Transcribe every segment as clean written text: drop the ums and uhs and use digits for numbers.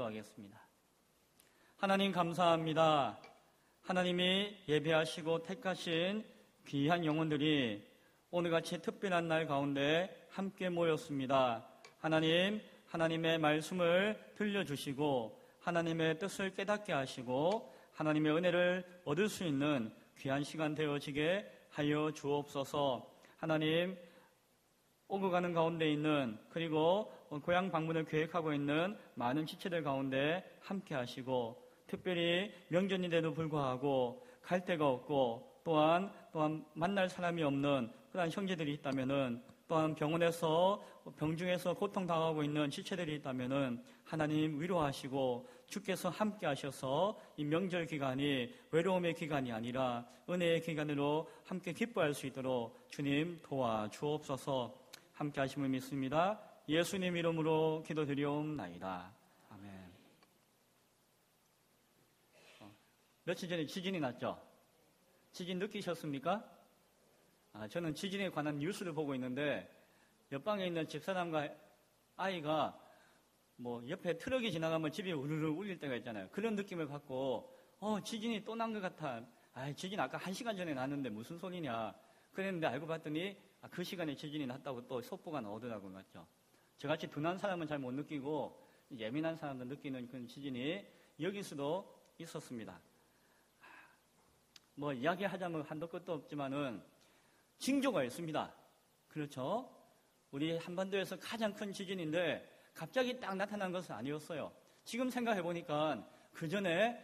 기도하겠습니다. 하나님 감사합니다. 하나님이 예배하시고 택하신 귀한 영혼들이 오늘같이 특별한 날 가운데 함께 모였습니다. 하나님, 하나님의 말씀을 들려주시고 하나님의 뜻을 깨닫게 하시고 하나님의 은혜를 얻을 수 있는 귀한 시간 되어지게 하여 주옵소서. 하나님, 오고 가는 가운데 있는, 그리고 고향 방문을 계획하고 있는 많은 지체들 가운데 함께 하시고, 특별히 명절인데도 불구하고 갈 데가 없고 또한 만날 사람이 없는 그런 형제들이 있다면은, 또한 병원에서 병중에서 고통당하고 있는 지체들이 있다면은 하나님 위로하시고 주께서 함께 하셔서 이 명절 기간이 외로움의 기간이 아니라 은혜의 기간으로 함께 기뻐할 수 있도록 주님 도와주옵소서. 함께 하심을 믿습니다. 예수님 이름으로 기도드리옵나이다. 아멘. 며칠 전에 지진이 났죠? 지진 느끼셨습니까? 저는 지진에 관한 뉴스를 보고 있는데 옆방에 있는 집사람과 아이가 옆에 트럭이 지나가면 집이 우르르 울릴 때가 있잖아요. 그런 느낌을 갖고 지진이 또 난 것 같아. 지진 아까 1시간 전에 났는데 무슨 소리냐 그랬는데 알고 봤더니 그 시간에 지진이 났다고 또 속보가 나오더라고요. 맞죠? 저같이 둔한 사람은 잘 못 느끼고 예민한 사람도 느끼는 그런 지진이 여길 수도 있었습니다. 이야기하자면 한도 끝도 없지만은 징조가 있습니다. 그렇죠? 우리 한반도에서 가장 큰 지진인데 갑자기 딱 나타난 것은 아니었어요. 지금 생각해보니까 그 전에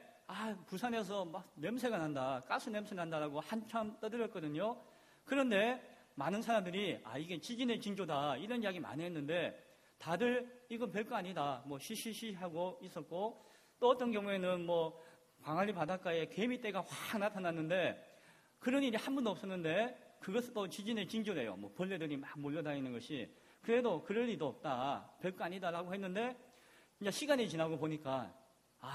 부산에서 막 냄새가 난다, 가스 냄새 난다라고 한참 떠들었거든요. 그런데 많은 사람들이 이게 지진의 징조다 이런 이야기 많이 했는데 다들 이건 별거 아니다 시시시 하고 있었고, 또 어떤 경우에는 광안리 바닷가에 개미떼가 확 나타났는데 그런 일이 한 번도 없었는데 그것은 또 지진의 징조래요. 벌레들이 막 몰려다니는 것이. 그래도 그럴 리도 없다, 별거 아니다라고 했는데 이제 시간이 지나고 보니까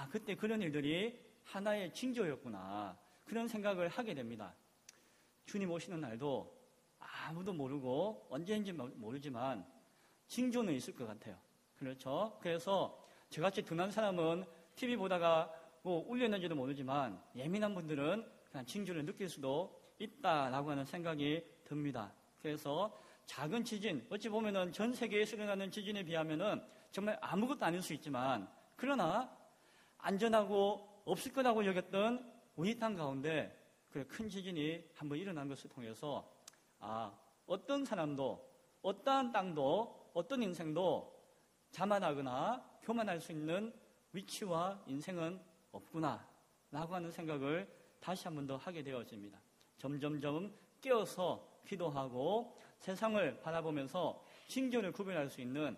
그때 그런 일들이 하나의 징조였구나, 그런 생각을 하게 됩니다. 주님 오시는 날도 아무도 모르고 언제인지 모르지만 징조는 있을 것 같아요. 그렇죠? 그래서 저같이 둔한 사람은 TV 보다가 울렸는지도 모르지만 예민한 분들은 그냥 징조를 느낄 수도 있다라고 하는 생각이 듭니다. 그래서 작은 지진, 어찌 보면은 전 세계에서 일어나는 지진에 비하면은 정말 아무것도 아닐 수 있지만, 그러나 안전하고 없을 거라고 여겼던 우리 땅 가운데 큰 지진이 한번 일어난 것을 통해서 어떤 사람도, 어떠한 땅도, 어떤 인생도 자만하거나 교만할 수 있는 위치와 인생은 없구나 라고 하는 생각을 다시 한 번 더 하게 되어집니다. 점점점 깨어서 기도하고 세상을 바라보면서 징조를 구별할 수 있는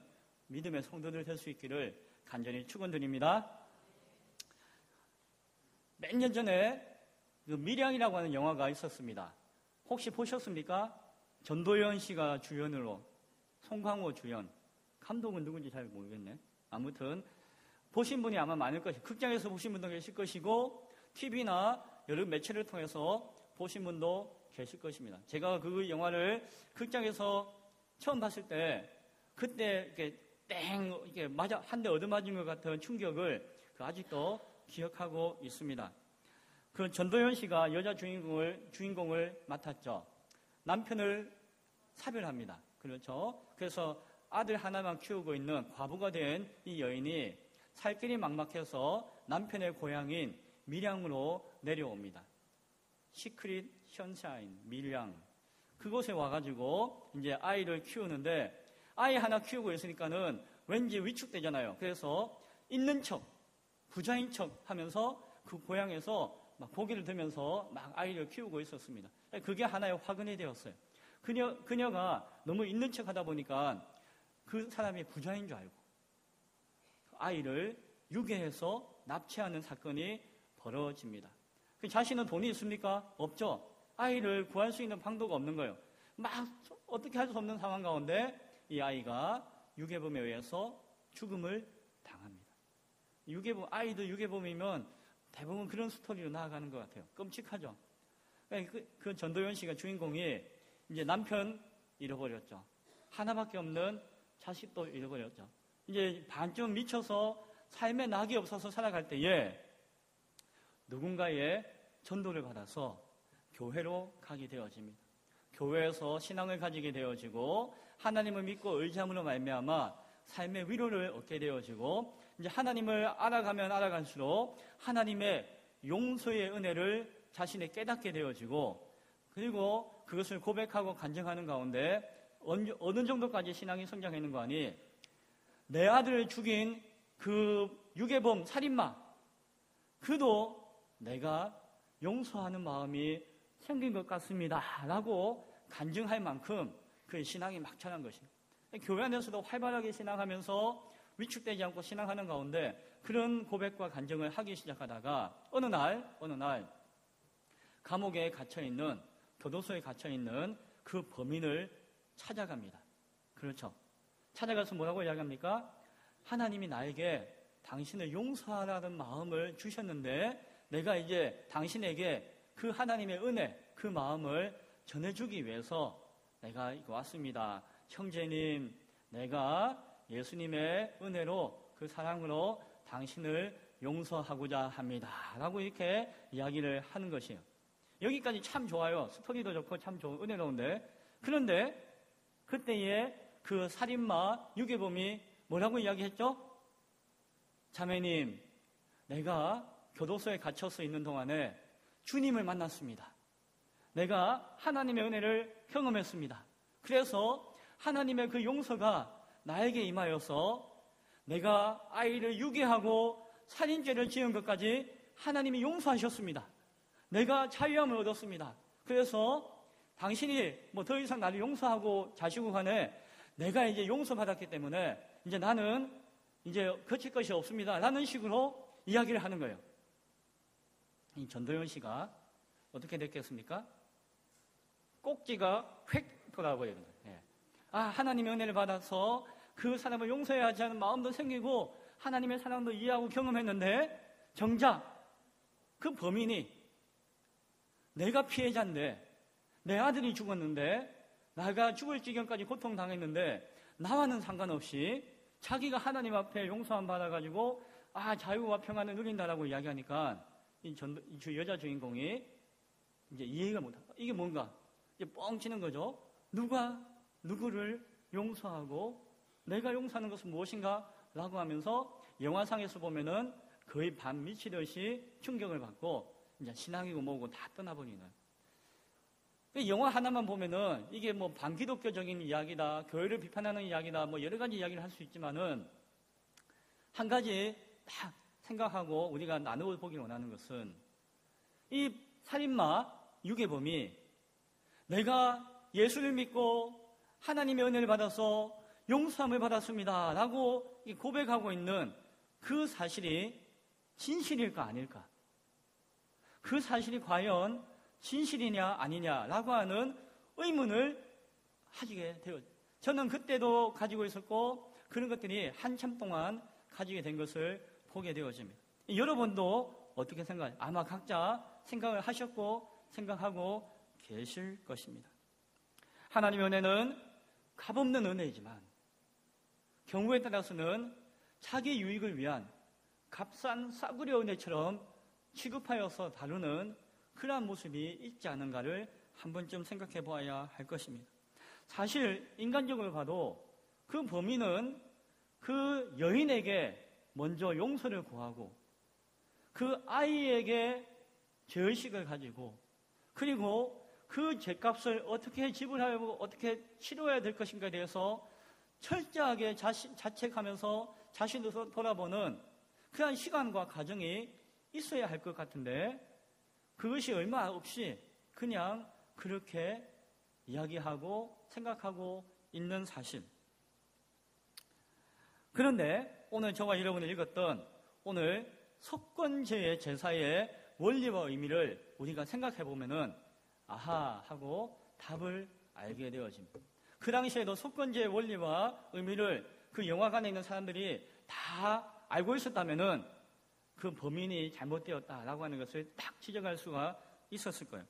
믿음의 성도들 될 수 있기를 간절히 축원드립니다. 몇 년 전에 밀양이라고 하는 영화가 있었습니다. 혹시 보셨습니까? 전도연 씨가 주연으로, 송강호 주연, 감독은 누군지 잘 모르겠네. 아무튼 보신 분이 아마 많을 것이고, 극장에서 보신 분도 계실 것이고 TV나 여러 매체를 통해서 보신 분도 계실 것입니다. 제가 그 영화를 극장에서 처음 봤을 때 그때 이렇게 한 대 얻어맞은 것 같은 충격을 아직도 기억하고 있습니다. 그 전도연 씨가 여자 주인공을 맡았죠. 남편을 사별합니다. 그렇죠? 그래서 아들 하나만 키우고 있는 과부가 된 이 여인이 살 길이 막막해서 남편의 고향인 밀양으로 내려옵니다. 시크릿 션샤인 밀양, 그곳에 와가지고 이제 아이를 키우는데, 아이 하나 키우고 있으니까는 왠지 위축되잖아요. 그래서 있는 척, 부자인 척 하면서 그 고향에서 막 고기를 들면서 막 아이를 키우고 있었습니다. 그게 하나의 화근이 되었어요. 그녀가 너무 있는 척 하다 보니까 그 사람이 부자인 줄 알고 아이를 유괴해서 납치하는 사건이 벌어집니다. 그 자신은 돈이 있습니까? 없죠. 아이를 구할 수 있는 방도가 없는 거예요. 막 어떻게 할 수 없는 상황 가운데 이 아이가 유괴범에 의해서 죽음을 당합니다. 아이도 유괴범이면 대부분 그런 스토리로 나아가는 것 같아요. 끔찍하죠. 그 전도연 씨가 주인공이 이제 남편 잃어버렸죠. 하나밖에 없는 자식도 잃어버렸죠. 이제 반쯤 미쳐서 삶에 낙이 없어서 살아갈 때에 누군가의 전도를 받아서 교회로 가게 되어집니다. 교회에서 신앙을 가지게 되어지고 하나님을 믿고 의지함으로 말미암아 삶의 위로를 얻게 되어지고 이제 하나님을 알아가면 알아갈수록 하나님의 용서의 은혜를 자신이 깨닫게 되어지고 그리고 그것을 고백하고 간증하는 가운데 어느 정도까지 신앙이 성장하는 거 아니? 내 아들을 죽인 그 유괴범 살인마 그도 내가 용서하는 마음이 생긴 것 같습니다 라고 간증할 만큼 그 신앙이 막천한 것입니다. 교회 안에서도 활발하게 신앙하면서 위축되지 않고 신앙하는 가운데 그런 고백과 간증을 하기 시작하다가 어느 날 감옥에 갇혀있는 교도소에 갇혀있는 그 범인을 찾아갑니다. 그렇죠. 찾아가서 뭐라고 이야기합니까? 하나님이 나에게 당신을 용서하라는 마음을 주셨는데 내가 이제 당신에게 그 하나님의 은혜, 그 마음을 전해주기 위해서 내가 이거 왔습니다. 형제님, 내가 예수님의 은혜로 그 사랑으로 당신을 용서하고자 합니다. 라고 이렇게 이야기를 하는 것이에요. 여기까지 참 좋아요. 스토리도 좋고 참 좋은 은혜로운데 그런데 그때에 그 살인마 유괴범이 뭐라고 이야기했죠? 자매님, 내가 교도소에 갇혀서 있는 동안에 주님을 만났습니다. 내가 하나님의 은혜를 경험했습니다. 그래서 하나님의 그 용서가 나에게 임하여서 내가 아이를 유괴하고 살인죄를 지은 것까지 하나님이 용서하셨습니다. 내가 자유함을 얻었습니다. 그래서 당신이 뭐 더 이상 나를 용서하고 자시고 간에 내가 이제 용서받았기 때문에 이제 나는 이제 거칠 것이 없습니다. 라는 식으로 이야기를 하는 거예요. 이 전도연 씨가 어떻게 됐겠습니까? 꼭지가 획 돌아버리는 거예요. 아, 하나님의 은혜를 받아서 그 사람을 용서해야 하지 않은 마음도 생기고 하나님의 사랑도 이해하고 경험했는데 정작 그 범인이 내가 피해자인데 내 아들이 죽었는데 내가 죽을 지경까지 고통당했는데 나와는 상관없이 자기가 하나님 앞에 용서함 받아가지고 자유와 평안을 누린다라고 이야기하니까 이 여자 주인공이 이제 이해가 못한다. 이게 뭔가 이제 뻥 치는 거죠. 누가 누구를 용서하고 내가 용서하는 것은 무엇인가? 라고 하면서 영화상에서 보면은 거의 반 미치듯이 충격을 받고 이제 신앙이고 뭐고 다 떠나버리는. 영화 하나만 보면은 이게 뭐 반기독교적인 이야기다, 교회를 비판하는 이야기다, 뭐 여러 가지 이야기를 할 수 있지만은 한 가지 딱 생각하고 우리가 나누어 보기 원하는 것은 이 살인마 유괴범이 내가 예수를 믿고 하나님의 은혜를 받아서 용서함을 받았습니다 라고 고백하고 있는 그 사실이 진실일까 아닐까? 그 사실이 과연 진실이냐 아니냐라고 하는 의문을 하게 되어 저는 그때도 가지고 있었고 그런 것들이 한참 동안 가지게 된 것을 보게 되어집니다. 여러분도 어떻게 생각하세요? 아마 각자 생각을 하셨고 생각하고 계실 것입니다. 하나님의 은혜는 값없는 은혜이지만 경우에 따라서는 자기 유익을 위한 값싼 싸구려 은혜처럼 취급하여서 다루는 그러한 모습이 있지 않은가를 한 번쯤 생각해 보아야 할 것입니다. 사실 인간적으로 봐도 그 범인은 그 여인에게 먼저 용서를 구하고 그 아이에게 죄의식을 가지고 그리고 그 죄값을 어떻게 지불하고 어떻게 치료해야 될 것인가에 대해서 철저하게 자책하면서 자신을 돌아보는 그런 시간과 과정이 있어야 할 것 같은데 그것이 얼마 없이 그냥 그렇게 이야기하고 생각하고 있는 사실. 그런데 오늘 저와 여러분이 읽었던 오늘 속건제의 제사의 원리와 의미를 우리가 생각해 보면은 아하 하고 답을 알게 되어집니다. 그 당시에도 속건제의 원리와 의미를 그 영화관에 있는 사람들이 다 알고 있었다면은 그 범인이 잘못되었다라고 하는 것을 딱 지적할 수가 있었을 거예요.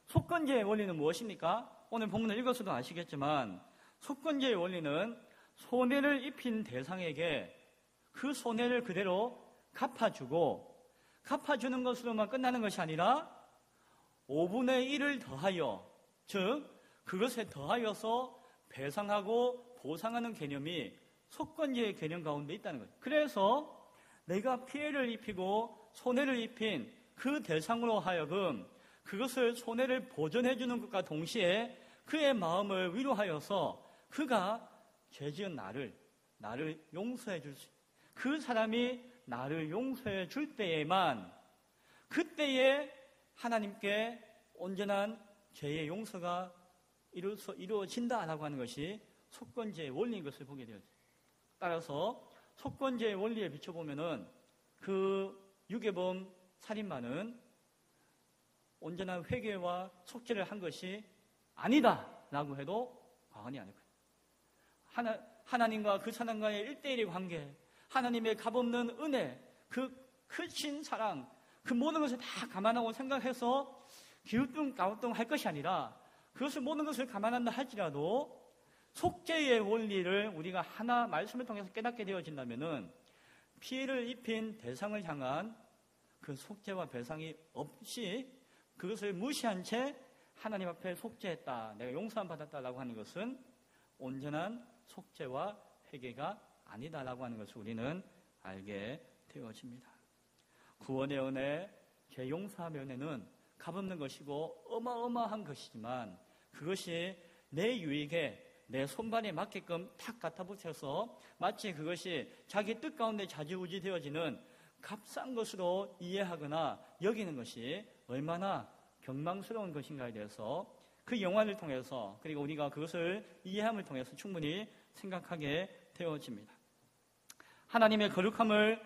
속건제의 원리는 무엇입니까? 오늘 본문을 읽어서도 아시겠지만 속건제의 원리는 손해를 입힌 대상에게 그 손해를 그대로 갚아주는 것으로만 끝나는 것이 아니라 5분의 1을 더하여, 즉 그것에 더하여서 배상하고 보상하는 개념이 속건제의 개념 가운데 있다는 거예요. 그래서 내가 피해를 입히고 손해를 입힌 그 대상으로 하여금 그것을 손해를 보전해 주는 것과 동시에 그의 마음을 위로하여서 그가 죄지은 나를 용서해 줄 수 있는, 그 사람이 나를 용서해 줄 때에만, 그때에 하나님께 온전한 죄의 용서가 이루어진다라고 하는 것이 속건제의 원리인 것을 보게 되었죠. 따라서 속건제의 원리에 비춰보면은 그 유괴범 살인마는 온전한 회개와 속죄를 한 것이 아니다라고 해도 과언이 아닐 거예요. 하나님과 그 사람과의 1대1의 관계, 하나님의 값없는 은혜, 그 크신 사랑, 그 모든 것을 다 감안하고 생각해서 기우뚱가우뚱 할 것이 아니라 그것을 모든 것을 감안한다 할지라도 속죄의 원리를 우리가 하나 말씀을 통해서 깨닫게 되어진다면은 피해를 입힌 대상을 향한 그 속죄와 배상이 없이 그것을 무시한 채 하나님 앞에 속죄했다, 내가 용서함 받았다라고 하는 것은 온전한 속죄와 회개가 아니다라고 하는 것을 우리는 알게 되어집니다. 구원의 은혜, 죄 용서함의 은혜는 값없는 것이고 어마어마한 것이지만 그것이 내 유익에 내 손발에 맞게끔 탁 갖다 붙여서 마치 그것이 자기 뜻 가운데 좌지우지 되어지는 값싼 것으로 이해하거나 여기는 것이 얼마나 경망스러운 것인가에 대해서 그 영화를 통해서, 그리고 우리가 그것을 이해함을 통해서 충분히 생각하게 되어집니다. 하나님의 거룩함을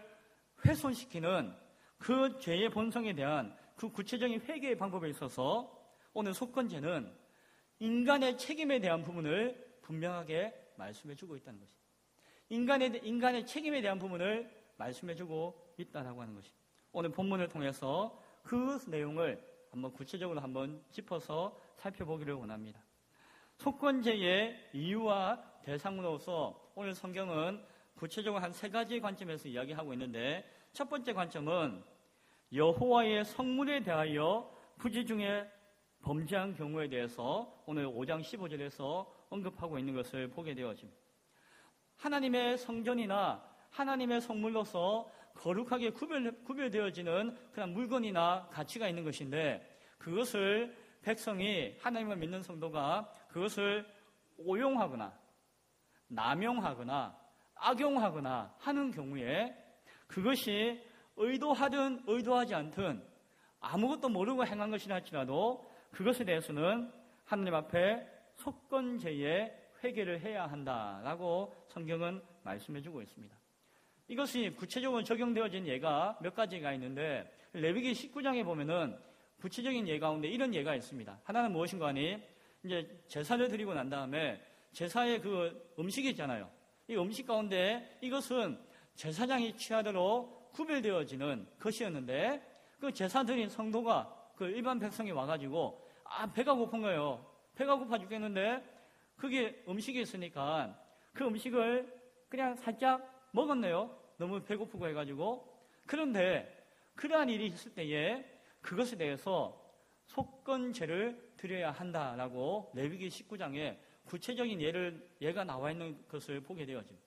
훼손시키는 그 죄의 본성에 대한 그 구체적인 회개의 방법에 있어서 오늘 속건제는 인간의 책임에 대한 부분을 분명하게 말씀해주고 있다는 것입니다. 인간의 책임에 대한 부분을 말씀해주고 있다라고 하는 것입니다. 오늘 본문을 통해서 그 내용을 한번 구체적으로 한번 짚어서 살펴보기를 원합니다. 속건제의 이유와 대상으로서 오늘 성경은 구체적으로 한 3가지 관점에서 이야기하고 있는데, 첫 번째 관점은 여호와의 성물에 대하여 부지 중에 범죄한 경우에 대해서 오늘 5장 15절에서 언급하고 있는 것을 보게 되어집니다. 하나님의 성전이나 하나님의 성물로서 거룩하게 구별되어지는 그런 물건이나 가치가 있는 것인데, 그것을 백성이, 하나님을 믿는 성도가 그것을 오용하거나 남용하거나 악용하거나 하는 경우에 그것이 의도하든 의도하지 않든 아무것도 모르고 행한 것이라 할지라도 그것에 대해서는 하나님 앞에 속건제의 회개를 해야 한다라고 성경은 말씀해주고 있습니다. 이것이 구체적으로 적용되어진 예가 몇 가지가 있는데, 레위기 19장에 보면은 구체적인 예 가운데 이런 예가 있습니다. 하나는 무엇인가 하니, 이제 제사를 드리고 난 다음에 제사의 그 음식이 있잖아요. 이 음식 가운데 이것은 제사장이 취하도록 구별되어지는 것이었는데, 그 제사 드린 성도가, 그 일반 백성이 와가지고 배가 고픈 거예요. 배가 고파 죽겠는데 그게 음식이 있으니까 그 음식을 그냥 살짝 먹었네요. 너무 배고프고 해가지고. 그런데 그러한 일이 있을 때에 그것에 대해서 속건제를 드려야 한다라고 레위기 19장에 구체적인 예가 나와 있는 것을 보게 되어집니다.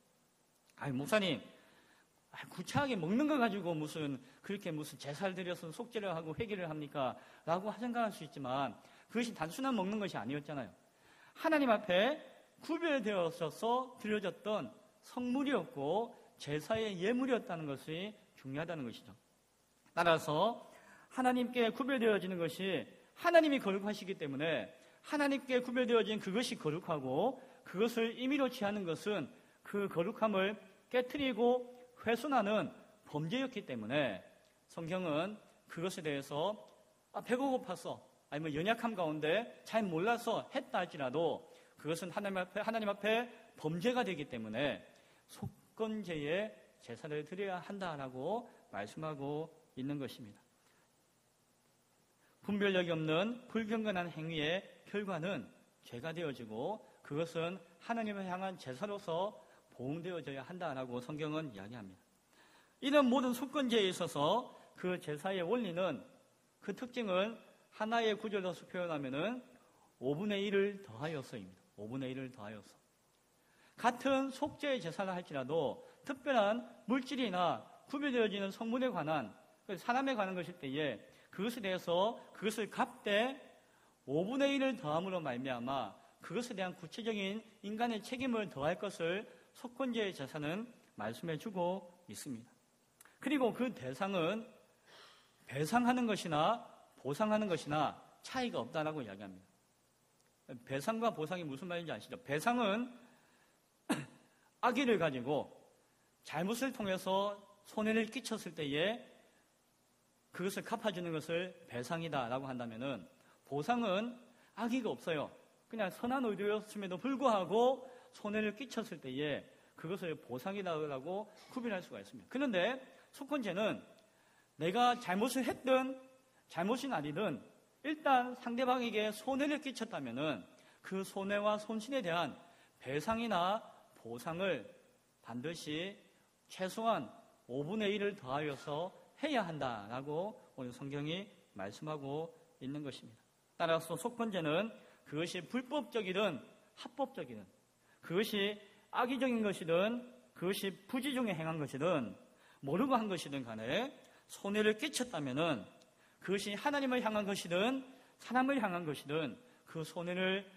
목사님, 구차하게 먹는 거 가지고 무슨 제사를 드려서 속죄를 하고 회개를 합니까? 라고 생각할 수 있지만 그것이 단순한 먹는 것이 아니었잖아요. 하나님 앞에 구별되어서 드려졌던 성물이었고 제사의 예물이었다는 것이 중요하다는 것이죠. 따라서 하나님께 구별되어지는 것이 하나님이 거룩하시기 때문에 하나님께 구별되어진 그것이 거룩하고, 그것을 임의로 취하는 것은 그 거룩함을 깨트리고 훼손하는 범죄였기 때문에 성경은 그것에 대해서 배가 고파서 아니면 연약함 가운데 잘 몰라서 했다 할지라도 그것은 하나님 앞에 범죄가 되기 때문에 속건제의 제사를 드려야 한다라고 말씀하고 있는 것입니다. 분별력이 없는 불경건한 행위의 결과는 죄가 되어지고 그것은 하나님을 향한 제사로서 보응되어져야 한다라고 성경은 이야기합니다. 이런 모든 속건제에 있어서 그 제사의 원리는, 그 특징은 하나의 구절로서 표현하면은 5분의 1을 더하여서입니다. 5분의 1을 더하여서. 같은 속죄의 제사를 할지라도 특별한 물질이나 구별되어지는 성물에 관한, 사람에 관한 것일 때에 그것에 대해서 그것을 갚되 5분의 1을 더함으로 말미암아 그것에 대한 구체적인 인간의 책임을 더할 것을 속건제의 제사는 말씀해주고 있습니다. 그리고 그 대상은 배상하는 것이나 보상하는 것이나 차이가 없다라고 이야기합니다. 배상과 보상이 무슨 말인지 아시죠? 배상은 악의를 가지고 잘못을 통해서 손해를 끼쳤을 때에 그것을 갚아주는 것을 배상이다라고 한다면은, 보상은 악의가 없어요. 그냥 선한 의도였음에도 불구하고 손해를 끼쳤을 때에 그것을 보상이다라고 구별할 수가 있습니다. 그런데 속건제는 내가 잘못을 했든 잘못이 아니든 일단 상대방에게 손해를 끼쳤다면은 그 손해와 손실에 대한 배상이나 보상을 반드시 최소한 5분의 1을 더하여서 해야 한다라고 오늘 성경이 말씀하고 있는 것입니다. 따라서 속건제는 그것이 불법적이든 합법적이든, 그것이 악의적인 것이든 그것이 부지 중에 행한 것이든 모르고 한 것이든 간에 손해를 끼쳤다면은 그것이 하나님을 향한 것이든 사람을 향한 것이든 그 손해를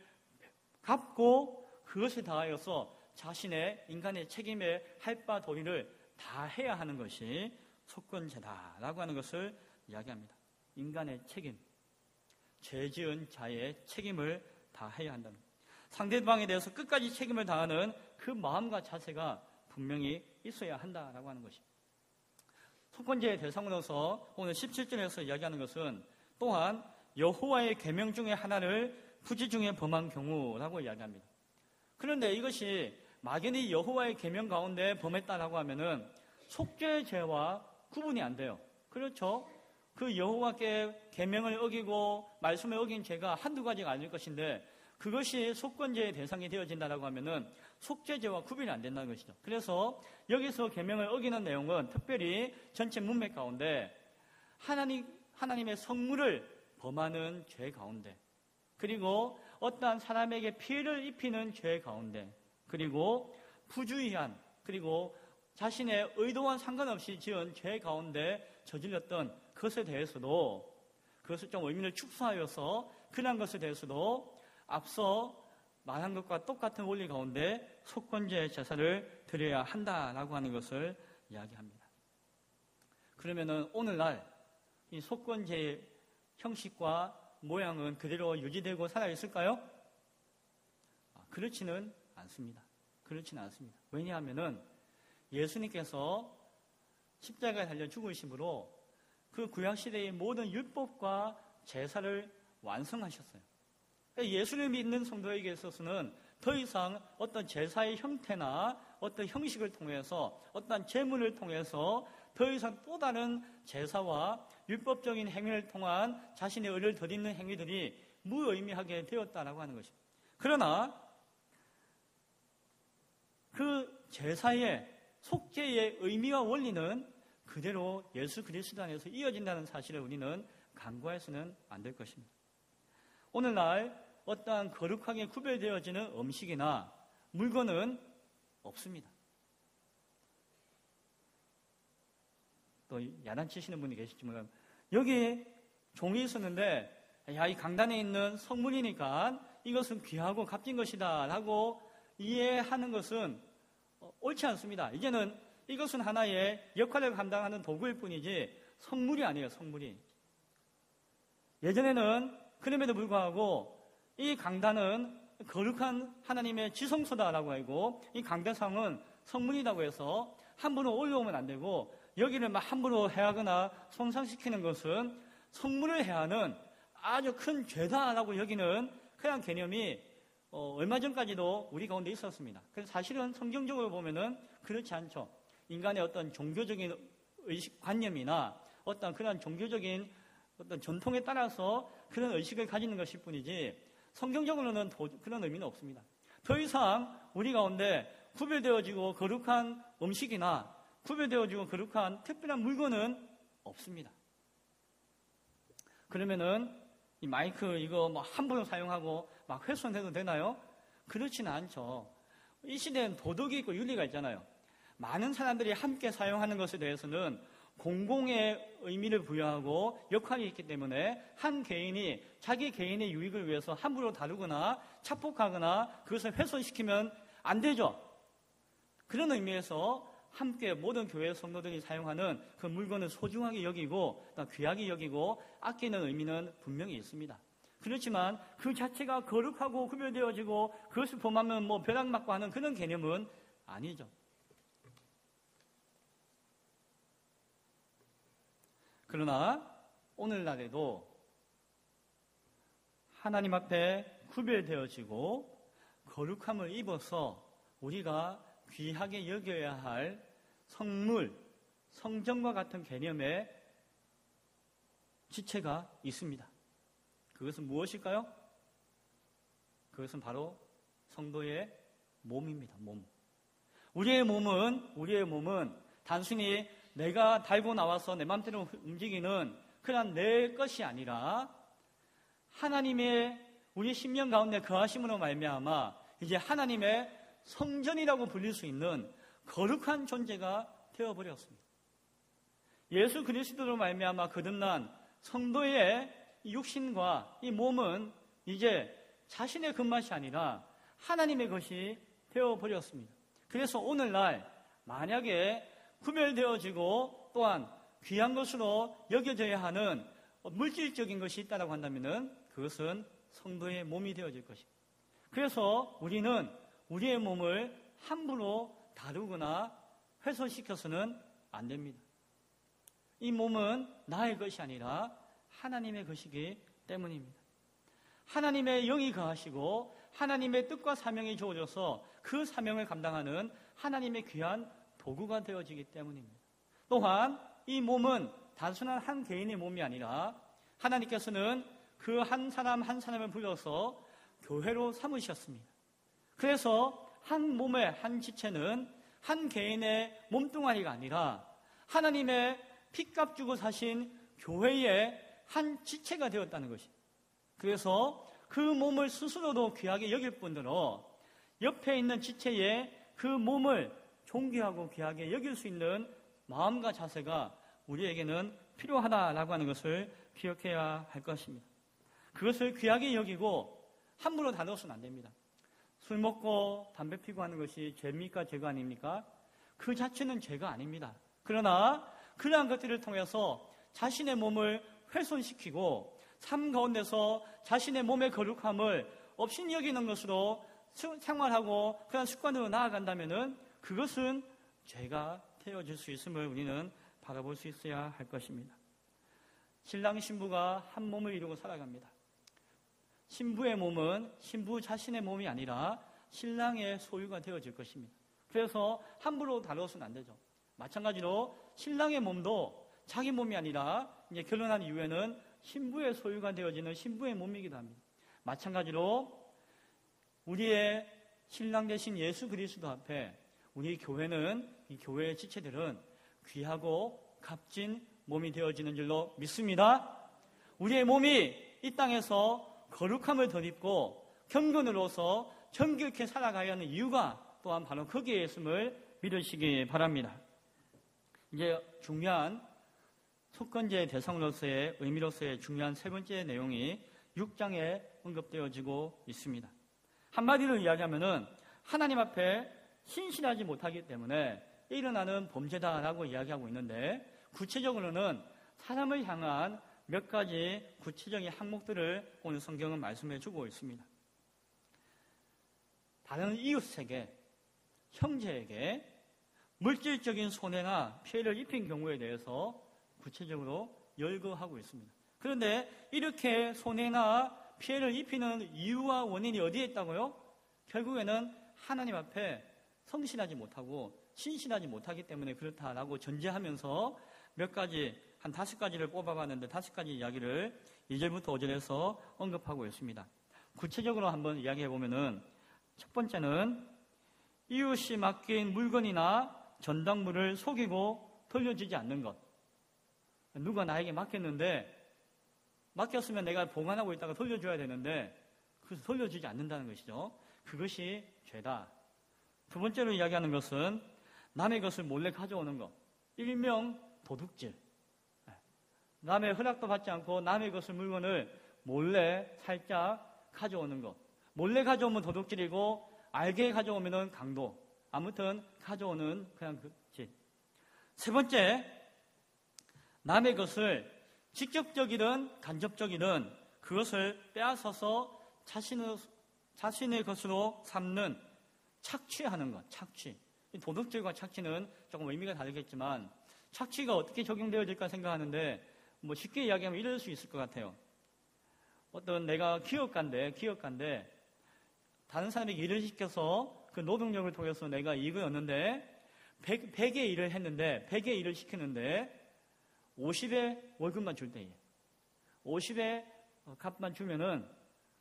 갚고 그것에 다하여서 자신의 인간의 책임에 할 바 도리를 다 해야 하는 것이 속건제다라고 하는 것을 이야기합니다. 인간의 책임, 죄 지은 자의 책임을 다 해야 한다는 것. 상대방에 대해서 끝까지 책임을 다하는 그 마음과 자세가 분명히 있어야 한다라고 하는 것입니다. 속건제의 대상으로서 오늘 17절에서 이야기하는 것은 또한 여호와의 계명 중에 하나를 부지 중에 범한 경우라고 이야기합니다. 그런데 이것이 막연히 여호와의 계명 가운데 범했다라고 하면은 속죄의 죄와 구분이 안 돼요. 그렇죠? 그 여호와께 계명을 어기고 말씀을 어긴 죄가 한두 가지가 아닐 것인데 그것이 속건제의 대상이 되어진다라고 하면은 속죄죄와 구분이 안 된다는 것이죠. 그래서 여기서 계명을 어기는 내용은 특별히 전체 문맥 가운데 하나님의 성물을 범하는 죄 가운데, 그리고 어떠한 사람에게 피해를 입히는 죄 가운데, 그리고 부주의한, 그리고 자신의 의도와 상관없이 지은 죄 가운데 저질렀던 것에 대해서도, 그것을 좀 의미를 축소하여서 그런 것에 대해서도 앞서 말한 것과 똑같은 원리 가운데 속건제 제사를 드려야 한다라고 하는 것을 이야기합니다. 그러면은 오늘날 이 속건제의 형식과 모양은 그대로 유지되고 살아있을까요? 그렇지는 않습니다. 그렇지는 않습니다. 왜냐하면은 예수님께서 십자가에 달려 죽으심으로 그 구약시대의 모든 율법과 제사를 완성하셨어요. 예수를 믿는 성도에게 있어서는 더 이상 어떤 제사의 형태나 어떤 형식을 통해서 어떤 제문을 통해서 더 이상 또 다른 제사와 율법적인 행위를 통한 자신의 의를 드리는 행위들이 무의미하게 되었다라고 하는 것입니다. 그러나 그 제사의 속죄의 의미와 원리는 그대로 예수 그리스도 안에서 이어진다는 사실을 우리는 간과해서는 안 될 것입니다. 오늘날 어떠한 거룩하게 구별되어지는 음식이나 물건은 없습니다. 또 야단치시는 분이 계시지만 여기 종이 있었는데 이 강단에 있는 성물이니까 이것은 귀하고 값진 것이다 라고 이해하는 것은 옳지 않습니다. 이제는 이것은 하나의 역할을 감당하는 도구일 뿐이지 성물이 아니에요. 성물이. 예전에는 그럼에도 불구하고 이 강단은 거룩한 하나님의 지성소다라고 하고 이 강대상은 성물이라고 해서 함부로 올라오면 안 되고 여기를 막 함부로 해하거나 손상시키는 것은 성물을 해하는 아주 큰 죄다라고 여기는 그런 개념이 얼마 전까지도 우리 가운데 있었습니다. 그래서 사실은 성경적으로 보면은 그렇지 않죠. 인간의 어떤 종교적인 의식관념이나 어떤 그런 종교적인 어떤 전통에 따라서 그런 의식을 가지는 것일 뿐이지 성경적으로는 그런 의미는 없습니다. 더 이상 우리 가운데 구별되어지고 거룩한 음식이나 구별되어지고 거룩한 특별한 물건은 없습니다. 그러면은 이 마이크 이거 뭐 함부로 사용하고 막 훼손해도 되나요? 그렇지는 않죠. 이 시대는 도덕이 있고 윤리가 있잖아요. 많은 사람들이 함께 사용하는 것에 대해서는 공공의 의미를 부여하고 역할이 있기 때문에 한 개인이 자기 개인의 유익을 위해서 함부로 다루거나 착복하거나 그것을 훼손시키면 안 되죠. 그런 의미에서 함께 모든 교회 성도들이 사용하는 그 물건을 소중하게 여기고 귀하게 여기고 아끼는 의미는 분명히 있습니다. 그렇지만 그 자체가 거룩하고 구별되어지고 그것을 범하면 뭐 벼락맞고 하는 그런 개념은 아니죠. 그러나 오늘날에도 하나님 앞에 구별되어지고 거룩함을 입어서 우리가 귀하게 여겨야 할 성물, 성전과 같은 개념의 지체가 있습니다. 그것은 무엇일까요? 그것은 바로 성도의 몸입니다. 몸. 우리의 몸은 단순히 내가 달고 나와서 내 마음대로 움직이는 그런 내 것이 아니라 하나님의 우리 심령 가운데 거하심으로 말미암아 이제 하나님의 성전이라고 불릴 수 있는 거룩한 존재가 되어버렸습니다. 예수 그리스도로 말미암아 거듭난 성도의 육신과 이 몸은 이제 자신의 것만이 아니라 하나님의 것이 되어버렸습니다. 그래서 오늘날 만약에 구별되어지고 또한 귀한 것으로 여겨져야 하는 물질적인 것이 있다고 한다면 그것은 성도의 몸이 되어질 것입니다. 그래서 우리는 우리의 몸을 함부로 다루거나 훼손시켜서는 안 됩니다. 이 몸은 나의 것이 아니라 하나님의 것이기 때문입니다. 하나님의 영이 거하시고 하나님의 뜻과 사명이 주어져서 그 사명을 감당하는 하나님의 귀한 도구가 되어지기 때문입니다. 또한 이 몸은 단순한 한 개인의 몸이 아니라 하나님께서는 그 한 사람 한 사람을 불러서 교회로 삼으셨습니다. 그래서 한 몸의 한 지체는 한 개인의 몸뚱아리가 아니라 하나님의 핏값 주고 사신 교회의 한 지체가 되었다는 것입니다. 그래서 그 몸을 스스로도 귀하게 여길 뿐더러 옆에 있는 지체의 그 몸을 존귀하고 귀하게 여길 수 있는 마음과 자세가 우리에게는 필요하다라고 하는 것을 기억해야 할 것입니다. 그것을 귀하게 여기고 함부로 다뤄서는 안 됩니다. 술 먹고 담배 피고 하는 것이 죄입니까? 죄가 아닙니까? 그 자체는 죄가 아닙니다. 그러나 그러한 것들을 통해서 자신의 몸을 훼손시키고 삶 가운데서 자신의 몸의 거룩함을 없인 여기는 것으로 생활하고 그런 습관으로 나아간다면 그것은 죄가 되어질 수 있음을 우리는 바라볼 수 있어야 할 것입니다. 신랑 신부가 한 몸을 이루고 살아갑니다. 신부의 몸은 신부 자신의 몸이 아니라 신랑의 소유가 되어질 것입니다. 그래서 함부로 다뤄서는 안 되죠. 마찬가지로 신랑의 몸도 자기 몸이 아니라 이제 결혼한 이후에는 신부의 소유가 되어지는 신부의 몸이기도 합니다. 마찬가지로 우리의 신랑 되신 예수 그리스도 앞에 우리 교회는 이 교회의 지체들은 귀하고 값진 몸이 되어지는 줄로 믿습니다. 우리의 몸이 이 땅에서 거룩함을 덧입고 경건으로서 정결케 살아가야 하는 이유가 또한 바로 거기에 있음을 믿으시기 바랍니다. 이제 중요한 속건제의 대상으로서의 의미로서의 중요한 세 번째 내용이 6장에 언급되어지고 있습니다. 한마디로 이야기하면은 하나님 앞에 신실하지 못하기 때문에 일어나는 범죄다라고 이야기하고 있는데 구체적으로는 사람을 향한 몇 가지 구체적인 항목들을 오늘 성경은 말씀해 주고 있습니다. 다른 이웃에게, 형제에게 물질적인 손해나 피해를 입힌 경우에 대해서 구체적으로 열거하고 있습니다. 그런데 이렇게 손해나 피해를 입히는 이유와 원인이 어디에 있다고요? 결국에는 하나님 앞에 성실하지 못하고 신실하지 못하기 때문에 그렇다라고 전제하면서 몇 가지, 한 5가지를 뽑아봤는데 5가지 이야기를 2절부터 5절에서 언급하고 있습니다. 구체적으로 한번 이야기해보면은 첫 번째는 이웃이 맡긴 물건이나 전당물을 속이고 돌려주지 않는 것. 누가 나에게 맡겼는데 맡겼으면 내가 보관하고 있다가 돌려줘야 되는데 그래서 돌려주지 않는다는 것이죠. 그것이 죄다. 두 번째로 이야기하는 것은 남의 것을 몰래 가져오는 것. 일명 도둑질. 남의 허락도 받지 않고 남의 것을 물건을 몰래 살짝 가져오는 것. 몰래 가져오면 도둑질이고 알게 가져오면 강도. 아무튼 가져오는 그냥 그 짓. 세 번째, 남의 것을 직접적이든 간접적이든 그것을 빼앗아서 자신의 것으로 삼는 착취하는 것. 착취. 도둑질과 착취는 조금 의미가 다르겠지만 착취가 어떻게 적용되어질까 생각하는데 쉽게 이야기하면 이럴 수 있을 것 같아요. 어떤 내가 기업가인데 다른 사람에게 일을 시켜서 그 노동력을 통해서 내가 이익을 얻는데 100의 일을 했는데 100의 일을 시키는데 50의 월급만 줄 때에 50의 값만 주면은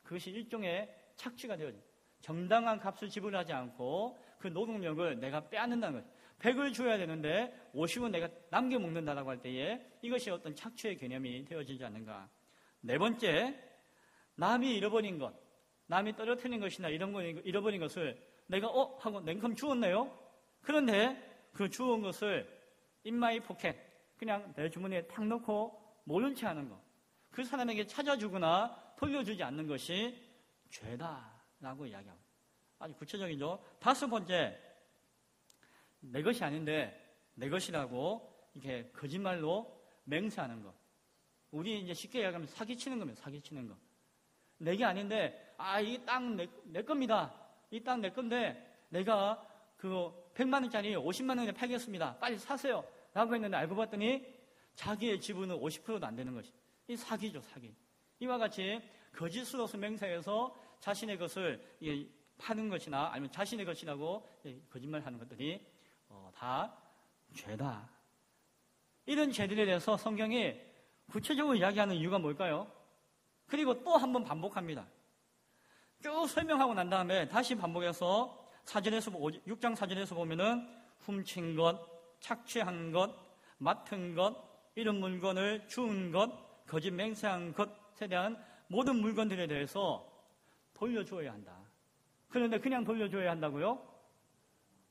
그것이 일종의 착취가 되어져요. 정당한 값을 지불하지 않고 그 노동력을 내가 빼앗는다는 거죠. 100을 줘야 되는데 50은 내가 남겨먹는다라고 할 때에 이것이 어떤 착취의 개념이 되어지지 않는가. 네 번째, 남이 잃어버린 것, 남이 떨어뜨린 것이나 이런 거 잃어버린 것을 내가 하고 냉큼 주웠네요. 그런데 그 주운 것을 in my pocket, 그냥 내 주머니에 탁 넣고 모른 채 하는 것. 그 사람에게 찾아주거나 돌려주지 않는 것이 죄다라고 이야기합니다. 아주 구체적이죠. 다섯 번째, 내 것이 아닌데 내 것이라고 이렇게 거짓말로 맹세하는 것. 우리 이제 쉽게 이야기하면 사기치는 겁니다. 사기치는 것. 내게 아닌데 이 땅 내 겁니다. 이 땅 내 건데 내가 그 100만 원짜리 50만 원에 팔겠습니다. 빨리 사세요. 라고 했는데 알고 봤더니 자기의 지분은 50%도 안 되는 것이. 이 사기죠, 사기. 이와 같이 거짓으로서 맹세해서 자신의 것을 파는 것이나 아니면 자신의 것이라고 거짓말하는 것들이 다 죄다. 이런 죄들에 대해서 성경이 구체적으로 이야기하는 이유가 뭘까요? 그리고 또 한 번 반복합니다. 쭉 설명하고 난 다음에 다시 반복해서 6장 4절에서 보면은 훔친 것, 착취한 것, 맡은 것, 이런 물건을 주운 것, 거짓 맹세한 것에 대한 모든 물건들에 대해서 돌려줘야 한다. 그런데 그냥 돌려줘야 한다고요?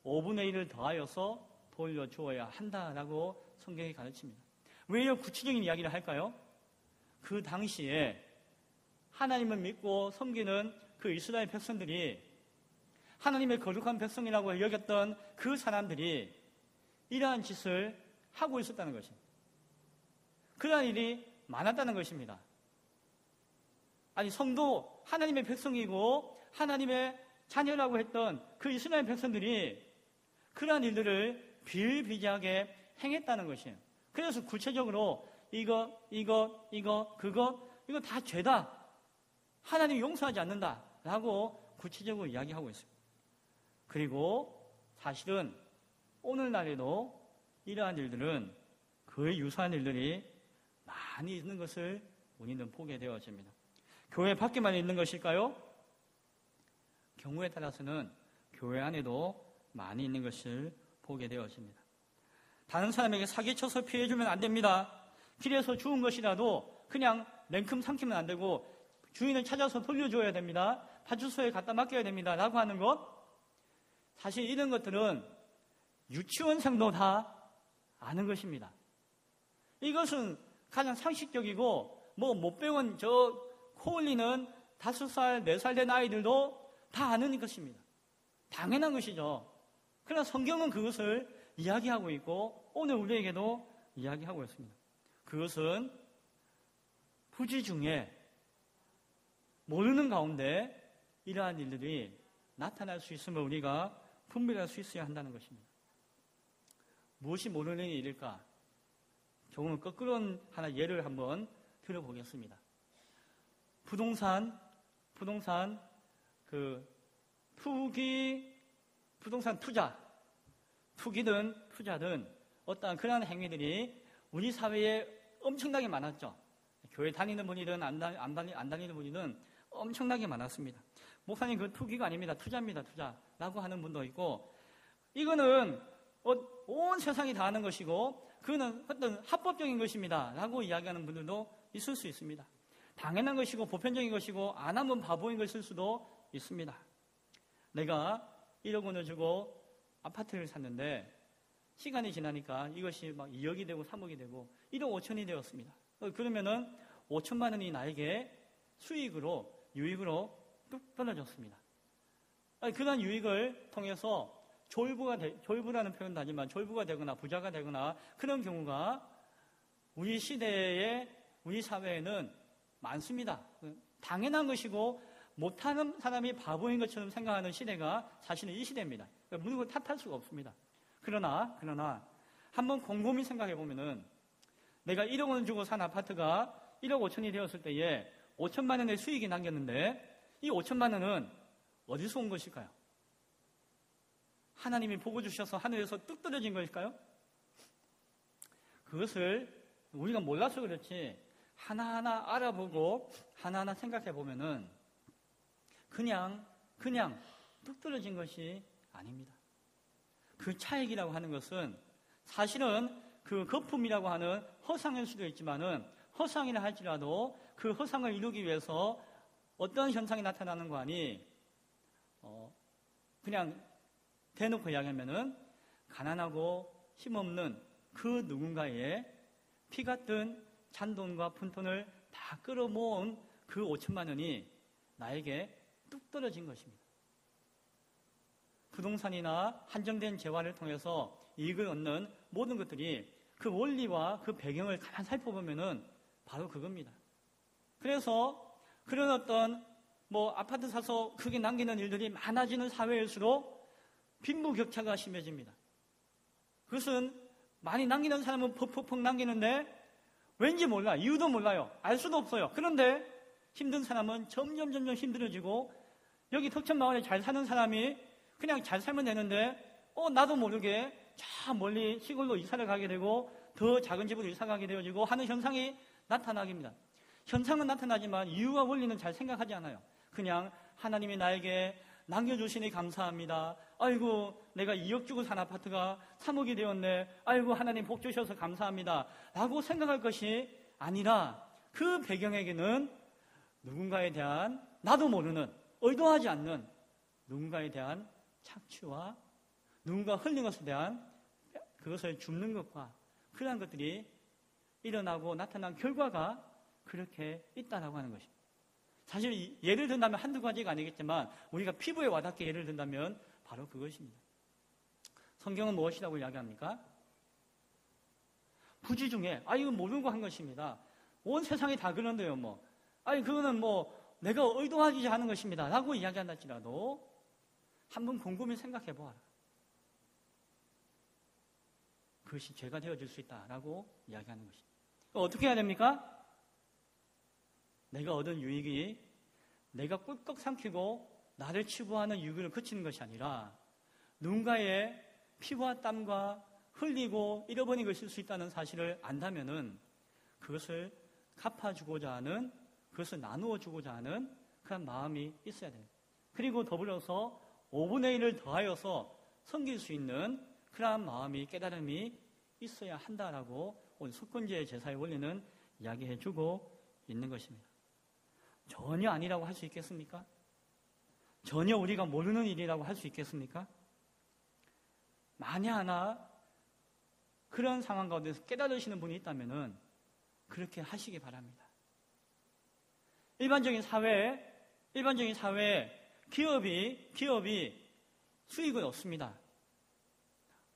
5분의 1을 더하여서 돌려주어야 한다라고 성경이 가르칩니다. 왜 이런 구체적인 이야기를 할까요? 그 당시에 하나님을 믿고 섬기는 그 이스라엘 백성들이 하나님의 거룩한 백성이라고 여겼던 그 사람들이 이러한 짓을 하고 있었다는 것입니다. 그러한 일이 많았다는 것입니다. 아니, 성도 하나님의 백성이고 하나님의 자녀라고 했던 그 이스라엘 백성들이 그러한 일들을 비일비재하게 행했다는 것이에요. 그래서 구체적으로 이거 다 죄다. 하나님이 용서하지 않는다라고 구체적으로 이야기하고 있습니다. 그리고 사실은 오늘날에도 이러한 일들은 그에 유사한 일들이 많이 있는 것을 우리는 보게 되어집니다. 교회 밖에만 있는 것일까요? 경우에 따라서는 교회 안에도 많이 있는 것을 보게 되어집니다. 다른 사람에게 사기쳐서 피해주면 안 됩니다. 길에서 주운 것이라도 그냥 냉큼 삼키면 안 되고 주인을 찾아서 돌려줘야 됩니다. 파출소에 갖다 맡겨야 됩니다. 라고 하는 것, 사실 이런 것들은 유치원생도 다 아는 것입니다. 이것은 가장 상식적이고 못 배운 코 올리는 5살, 4살 된 아이들도 다 아는 것입니다. 당연한 것이죠. 그러나 성경은 그것을 이야기하고 있고 오늘 우리에게도 이야기하고 있습니다. 그것은 부지 중에 모르는 가운데 이러한 일들이 나타날 수 있음을 우리가 분별할 수 있어야 한다는 것입니다. 무엇이 모르는 일일까? 조금 거꾸로 하나 예를 한번 들어보겠습니다. 부동산 투기든 투자든 어떠한 그러한 행위들이 우리 사회에 엄청나게 많았죠. 교회 다니는 분이든 안 다니는 분이든 엄청나게 많았습니다. 목사님, 그 투기가 아닙니다. 투자입니다. 투자라고 하는 분도 있고, 이거는 온 세상이 다 하는 것이고 그거는 어떤 합법적인 것입니다 라고 이야기하는 분들도 있을 수 있습니다. 당연한 것이고 보편적인 것이고 안 하면 바보인 것일 수도 있습니다. 내가 1억 원을 주고 아파트를 샀는데 시간이 지나니까 이것이 막 2억이 되고 3억이 되고 1억 5천이 되었습니다. 그러면은 5천만 원이 나에게 수익으로, 유익으로 뚝 떨어졌습니다. 그런 유익을 통해서 졸부라는 표현도 하지만 졸부가 되거나 부자가 되거나 그런 경우가 우리 시대에, 우리 사회에는 많습니다. 당연한 것이고 못하는 사람이 바보인 것처럼 생각하는 시대가 사실은 이 시대입니다. 누구 탓할 수가 없습니다. 그러나 한번 곰곰이 생각해 보면은 내가 1억 원 주고 산 아파트가 1억 5천이 되었을 때에 5천만 원의 수익이 남겼는데 이 5천만 원은 어디서 온 것일까요? 하나님이 보고 주셔서 하늘에서 뚝 떨어진 것일까요? 그것을 우리가 몰라서 그렇지 하나하나 알아보고 하나하나 생각해 보면은 그냥 뚝 떨어진 것이 아닙니다. 그 차익이라고 하는 것은 사실은 그 거품이라고 하는 허상일 수도 있지만은 허상이라 할지라도 그 허상을 이루기 위해서 어떤 현상이 나타나는 거 아니 그냥 대놓고 이야기하면은 가난하고 힘없는 그 누군가의 피 같은 잔돈과 푼돈을 다 끌어모은 그 5천만 원이 나에게 뚝 떨어진 것입니다. 부동산이나 한정된 재화를 통해서 이익을 얻는 모든 것들이 그 원리와 그 배경을 가만 살펴보면은 바로 그겁니다. 그래서 그런 어떤 아파트 사서 크게 남기는 일들이 많아지는 사회일수록 빈부격차가 심해집니다. 그것은 많이 남기는 사람은 퍽퍽퍽 남기는데 왠지 몰라. 이유도 몰라요. 알 수도 없어요. 그런데 힘든 사람은 점점 힘들어지고 여기 덕천마을에 잘 사는 사람이 그냥 잘 살면 되는데 나도 모르게 저 멀리 시골로 이사를 가게 되고 더 작은 집으로 이사 가게 되어지고 하는 현상이 나타나깁니다. 현상은 나타나지만 이유와 원리는 잘 생각하지 않아요. 그냥 하나님이 나에게 남겨주시니 감사합니다. 아이고 내가 2억 주고 산 아파트가 3억이 되었네. 아이고 하나님 복 주셔서 감사합니다 라고 생각할 것이 아니라 그 배경에게는 누군가에 대한 나도 모르는 의도하지 않는 누군가에 대한 착취와 누군가 흘린 것에 대한 그것을 줍는 것과 그러한 것들이 일어나고 나타난 결과가 그렇게 있다라고 하는 것입니다. 사실 예를 든다면 한두 가지가 아니겠지만 우리가 피부에 와닿게 예를 든다면 바로 그것입니다. 성경은 무엇이라고 이야기합니까? 부지 중에 이거 모르고 한 것입니다. 온 세상이 다 그런데요. 그거는 내가 의도하지 않은 것입니다 라고 이야기한다 할지라도 한번 곰곰이 생각해 보아라. 그것이 죄가 되어질 수 있다라고 이야기하는 것입니다. 어떻게 해야 됩니까? 내가 얻은 유익이 내가 꿀꺽 삼키고 나를 치부하는 유익을 그치는 것이 아니라 누군가의 피와 땀과 흘리고 잃어버린 것일 수 있다는 사실을 안다면은 그것을 갚아주고자 하는, 그것을 나누어 주고자 하는 그런 마음이 있어야 됩니다. 그리고 더불어서 5분의 1을 더하여서 섬길 수 있는 그러한 마음이, 깨달음이 있어야 한다라고 오늘 속건제의 제사의 원리는 이야기해주고 있는 것입니다. 전혀 아니라고 할 수 있겠습니까? 전혀 우리가 모르는 일이라고 할 수 있겠습니까? 만약 하나 그런 상황 가운데서 깨달으시는 분이 있다면은 그렇게 하시기 바랍니다. 일반적인 사회에 기업이 수익을 얻습니다.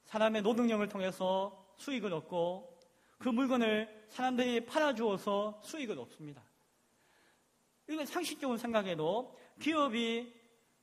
사람의 노동력을 통해서 수익을 얻고 그 물건을 사람들이 팔아주어서 수익을 얻습니다. 이건 상식적으로 생각해도 기업이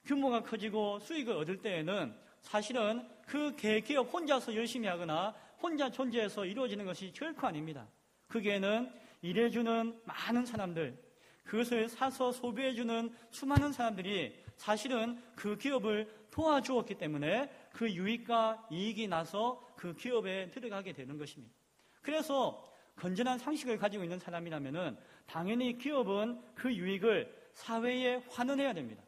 규모가 커지고 수익을 얻을 때에는 사실은 그 기업 혼자서 열심히 하거나 혼자 존재해서 이루어지는 것이 결코 아닙니다. 거기에는 일해주는 많은 사람들, 그것을 사서 소비해주는 수많은 사람들이 사실은 그 기업을 도와주었기 때문에 그 유익과 이익이 나서 그 기업에 들어가게 되는 것입니다. 그래서 건전한 상식을 가지고 있는 사람이라면 당연히 기업은 그 유익을 사회에 환원해야 됩니다.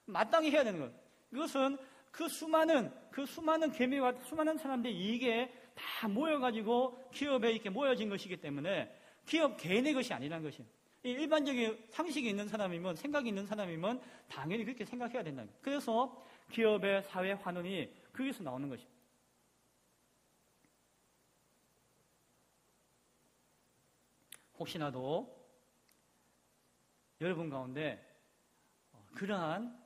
마땅히 해야 되는 것. 이것은 그 수많은 개미와 수많은 사람들이 이게 다 모여가지고 기업에 이렇게 모여진 것이기 때문에 기업 개인의 것이 아니라는 것입니다. 일반적인 상식이 있는 사람이면, 생각이 있는 사람이면 당연히 그렇게 생각해야 된다는 거예요. 그래서 기업의 사회 환원이 거기서 나오는 것입니다. 혹시나도 여러분 가운데 그러한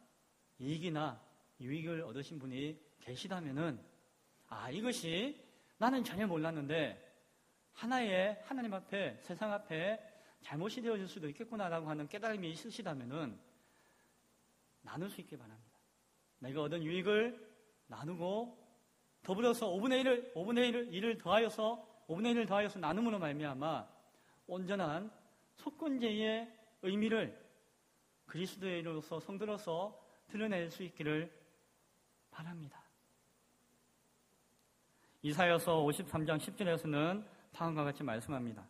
이익이나 유익을 얻으신 분이 계시다면은, 이것이 나는 전혀 몰랐는데 하나의 하나님 앞에, 세상 앞에 잘못이 되어질 수도 있겠구나라고 하는 깨달음이 있으시다면은 나눌 수 있기 바랍니다. 내가 얻은 유익을 나누고 더불어서 5분의 1을 더하여서 나눔으로 말미암아 온전한 속건제의 의미를 그리스도인으로서, 성도로서 드러낼 수 있기를 바랍니다. 이사야서 53장 10절에서는 다음과 같이 말씀합니다.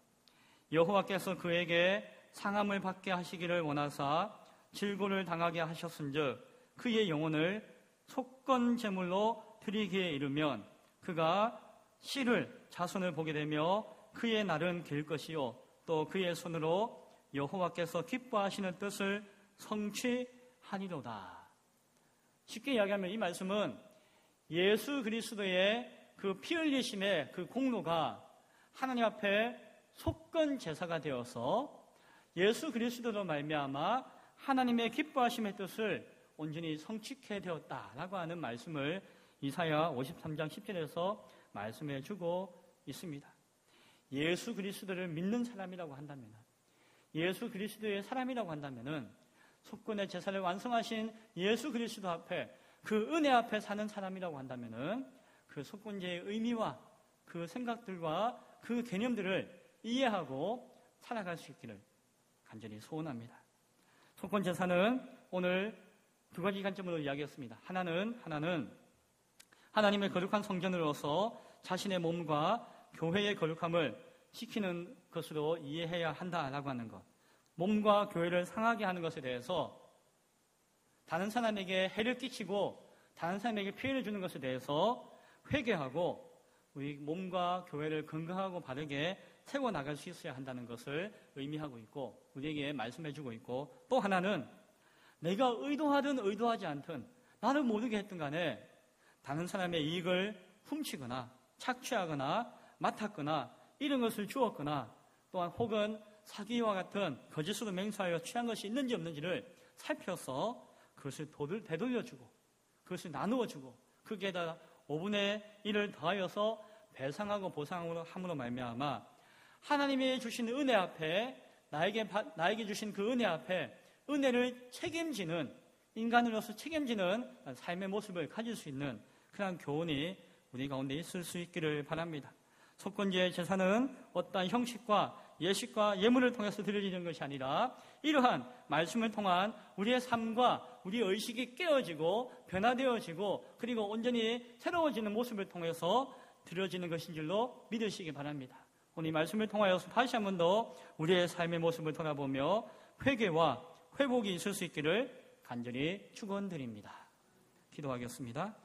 여호와께서 그에게 상함을 받게 하시기를 원하사 질고를 당하게 하셨은즉 그의 영혼을 속건 제물로 드리기에 이르면 그가 씨를 자손을 보게 되며 그의 날은 길 것이요 또 그의 손으로 여호와께서 기뻐하시는 뜻을 성취하리로다. 쉽게 이야기하면 이 말씀은 예수 그리스도의 그 피 흘리심의 그 공로가 하나님 앞에 속건 제사가 되어서 예수 그리스도로 말미암아 하나님의 기뻐하심의 뜻을 온전히 성취케 되었다라고 하는 말씀을 이사야 53장 10절에서 말씀해 주고 있습니다. 예수 그리스도를 믿는 사람이라고 한다면, 예수 그리스도의 사람이라고 한다면은 속건의 제사를 완성하신 예수 그리스도 앞에, 그 은혜 앞에 사는 사람이라고 한다면은 그 속건제의 의미와 그 생각들과 그 개념들을 이해하고 살아갈 수 있기를 간절히 소원합니다. 속건제사는 오늘 두 가지 관점으로 이야기했습니다. 하나는 하나님의 거룩한 성전으로서 자신의 몸과 교회의 거룩함을 지키는 것으로 이해해야 한다라고 하는 것. 몸과 교회를 상하게 하는 것에 대해서 다른 사람에게 해를 끼치고 다른 사람에게 피해를 주는 것에 대해서 회개하고 우리 몸과 교회를 건강하고 바르게 세워나갈 수 있어야 한다는 것을 의미하고 있고 우리에게 말씀해주고 있고, 또 하나는 내가 의도하든 의도하지 않든 나를 모르게 했든 간에 다른 사람의 이익을 훔치거나 착취하거나 맡았거나 이런 것을 주었거나 또한 혹은 사기와 같은 거짓으로 맹세하여 취한 것이 있는지 없는지를 살펴서 그것을 되돌려주고 그것을 나누어주고 거기에다 5분의 1을 더하여서 배상하고 보상으로 함으로 말미암아 하나님이 주신 은혜 앞에 나에게 주신 그 은혜 앞에 은혜를 책임지는, 인간으로서 책임지는 삶의 모습을 가질 수 있는 그런 교훈이 우리 가운데 있을 수 있기를 바랍니다. 속건제의 제사는 어떠한 형식과 예식과 예물을 통해서 드려지는 것이 아니라 이러한 말씀을 통한 우리의 삶과 우리의 의식이 깨어지고 변화되어지고 그리고 온전히 새로워지는 모습을 통해서 드려지는 것인 줄로 믿으시기 바랍니다. 오늘 이 말씀을 통하여서 다시 한 번 더 우리의 삶의 모습을 돌아보며 회개와 회복이 있을 수 있기를 간절히 축원드립니다. 기도하겠습니다.